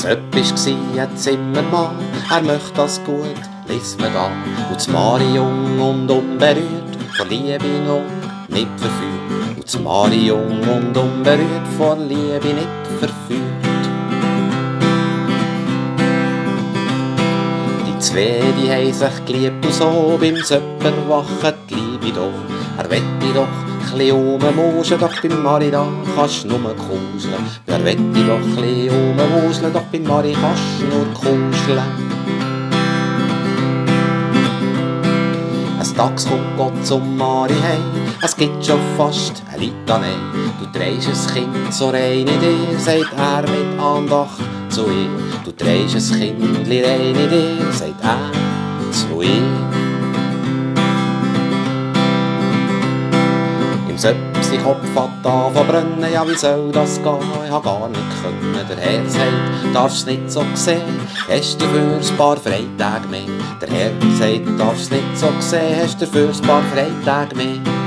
Sepp war ein Zimmermann, er möchte das gut, lies mir da. Und das Mari jung und unberührt, von Liebe noch nicht verführt. Und das Mari jung und unberührt, von Liebe nicht verführt. Die zwei, die haben sich geliebt und so, beim Sepp erwacht die Liebe da. Er wette doch chli rummuscheln, doch beim Mari da kannst du nur kuscheln. Er wette doch chli rummuscheln, doch beim Mari kannst du nur kuscheln. Eines Tages kommt Gott zum Mari heim, es gibt schon fast ein Litanei. Du trägst ein Kind so rein in dir, sagt er mit Andacht zu ihr. Du trägst ein Kindli rein in dir, sagt er zu ihr. Sepp, sein Kopf hat angefangen brennen, ja wie soll das gehen, ich hab gar nicht können. Der Herr sagt, darfst nicht so sehen, hast dafür ein paar Freitage mehr. Der Herr sagt, darfst nicht so sehen, hast dafür ein paar Freitage mehr.